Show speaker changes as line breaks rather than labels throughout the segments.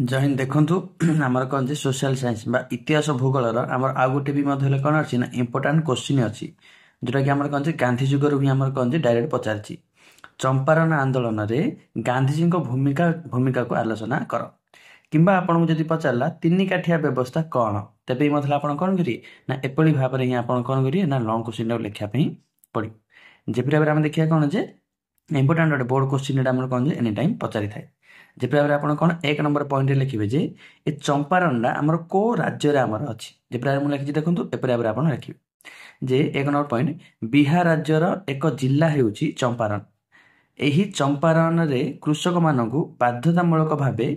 जय हिंद देखु आमर कौन जे सोशल साइंस बा इतिहास भूगोल आमर आउ गोटे भी कौन अच्छी ना इंपोर्टाट क्वेश्चन अच्छी जोटा कि आमर कौन जे गांधी जुगर भी आमर कौन जे डायरेक्ट पचार चंपारण आंदोलन रे गांधीजी भूमिका भूमिका को आलोचना कर किंबा आपन जदि पचारला तीन काठिया व्यवस्था कौन तेबे मतलब आप कौन करिए ना एपरी भाव में ही आप कौन करिए ना लंग क्वेश्चन लिखापी पड़ो जेपरी भाव में देखिए कौन जे इंपोर्टाट गोटे बोर्ड क्वेश्चन कौन जे एनी टाइम पचारि थाए जेपरी भाव में आप कौन एक नंबर पॉइंट लिखे जे ए चंपारणटा आमर को राज्य आमर अच्छी जेपरी भाव में लिखी देखो एपरी भाव में आप लिखे जे एक नंबर पॉइंट बिहार राज्यर एक जिला हेउची चंपारण एही चंपारण रे कृषक मानकु बाध्यतामूलक भावे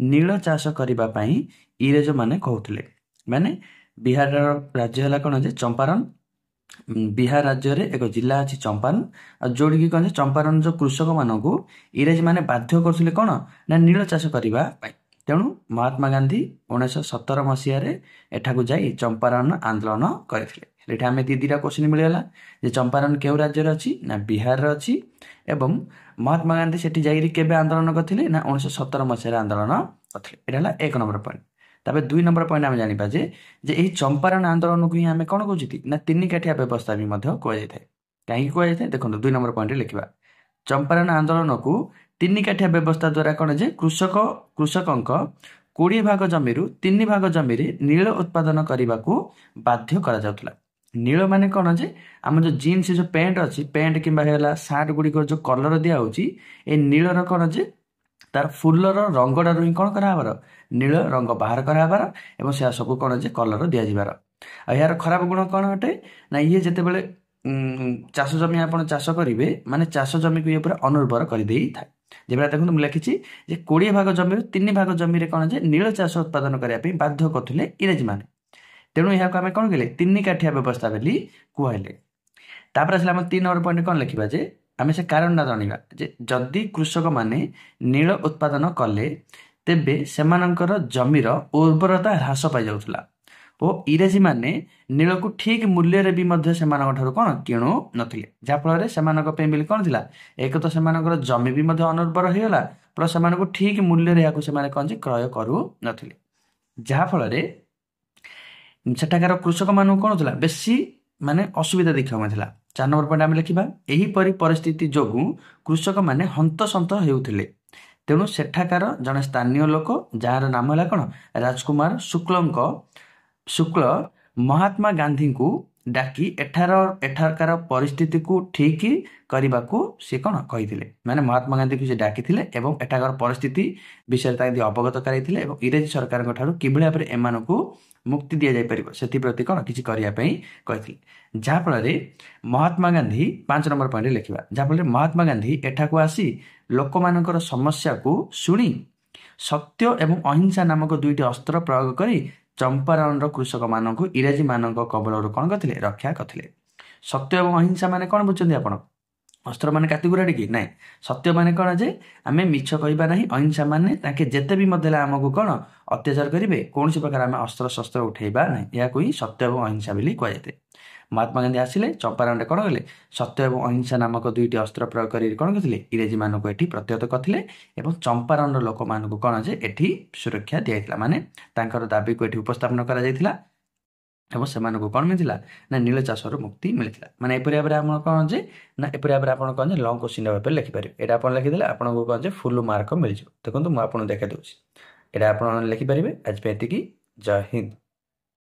नील चाष करिबा पई इंग्रेज माने कहउथिले माने बिहार राज्य हला कोन जे चंपारण बिहार राज्य रे एक जिला अछि चंपारण आ जोडी की कोन जे चंपारण जो कृषक मानकु इंग्रेज माने बाध्य करथिले कोन ना नील चाष करिबा पई तेणु महात्मा गांधी 1917 मसीह रे एठाकु जाई चंपारण आंदोलन करथिले एठा हमें दीदीरा क्वेश्चन मिलगला जे चंपारण केउ राज्य रे अछि ना बिहार रे अछि एवं महात्मा गांधी सेठी जाई केबे आंदोलन करथिले ना 1917 मसीह रे आंदोलन करथिले एटा हला एक नंबर पॉइंट तबे दुई नंबर पॉइंट आमे जानि पाजे जे एही चंपारण आंदोलन को ही हमें कोन कहउछि ना तीन काठिया व्यवस्था भी मध्य कोइ जाय थाए काहे कोइ जाय थाए देखो दुई नंबर पॉइंट लिखिबा चंपारण आंदोलन को तीन काठिया व्यवस्था द्वारा कोन जे कृषकक 20 भाग जमीरु 3 भाग जमी रे नील उत्पादन करने को बाध्य करा जाउतला नील माने कौन जे आम जो जीन्स जो पैंट अच्छी पैंट कि सार्ट गुड़िक जो कलर दिया ए नीलर कौन जे तार फुलर रंगटार ही कौन कराबार नील रंग बाहर कराबार एवं से सब कौन जे कलर दि जाबार यार खराब गुण कौन अटे ना ये जिते बड़े चाष जमी आप चाष करेंगे माने चाष जमी को ये पूरा अनुर्वर कर दे था जेबरा देखो मुझे लिखी 20 भाग जमी 3 भाग जमी कौन जे नील चाष उत्पादन करने बाध्य करते इंग्रेज माने तेणु यहाँ आम कौन कहले तीन काठिया व्यवस्था बोली कहले तापर आसला आम 3 नंबर पॉइंट कौन लिखा जे आम से कारण जाना जे जदि कृषक माने नील उत्पादन कले तेबे सेमानंकर जमीर उर्वरता ह्रास पाई जाउथला और इंग्रेजी माने नील को ठीक मूल्य रे भी मध्य सेमानक ठारू कोन किणु नथिले जा फल रे सेमानक पे मिल कोन थिला एक तो सेमानकर जमी भी मध्य अनुर्वर होइला प्लस सेमानक ठीक मूल्य रे याकु सेमाने कोन जे क्रय करू नथिले जा फल रे सेठाकार कृषक मान कौन होता बेसी माने असुविधा देखा मिला 4 नंबर पॉइंट आम लिखा यहीपरी परिस्थिति जोगु कृषक माने हंतसंत होउथिले तेणु सेठाकार जड़े स्थानीय लोक जार नाम है कौन राजकुमार शुक्ल महात्मा गांधी को डाकी एठारकार परिस्थिति को ठीक करने को सी कौन कही माने महात्मा गांधी को डाकी एवं एठाकार परिस्थिति विषय अवगत कराइथिले एवं इंग्रेज सरकार ठारू किभଳି भाबरे एमानकु मुक्ति दि जाई परिबो सेति प्रति कोन किछि करिया पई कहिथिले जा फल रे महात्मा गांधी 5 नंबर पॉइंट लिखिबा जा फल रे महात्मा गांधी एठाकु आसी लोक मानकर समस्या को सुनी सत्य एवं अहिंसा नामक दुईटी अस्त्र प्रयोग करी चंपारण कृषक मानक इंग्रेजी मानक कबल कौन करथिले रक्षा करथिले सत्य एवं अहिंसा माने कौन बुझुछन्ती आपण अस्त्र माने कातिगुराडी कि नाइ सत्य माने कौन जे आमे मिछ कहबा नाही अहिंसा माने ताके जेते भी मध्यले आमको कौन अत्याचार करिवे कौन प्रकार आमे अस्त्र शस्त्र उठेबा नाही या कोई सत्य एवं अहिंसा बोली कहते महात्मा गांधी आसिले चंपारण कौन कले सत्य एवं अहिंसा नामक दुईटी अस्त्र प्रयोग कर कौन करथिले इंग्रेजी मानक एठी प्रतिहत करथिले एवं चंपारण लोक मानक कौन जे एठी सुरक्षा दिया माने तांकर दाबी को एठी उपस्थापन करा जायतिला एवं सेमानकु कौन मिलता ना नील चाषर मुक्ति मिलता माने एपरि भाबरे आपण कौन जे ना एपरि भाबरे आपण कौन जे लॉन्ग क्वेश्चन भाबरे लिखि पारे एटा आपण लिखिदेले आपनको कौन जे फुल मार्क मिल जाय देखंतु मु आपण देखा दउछि एटा आपण लिखि पारिबे आज पे एतिकी जय हिंद।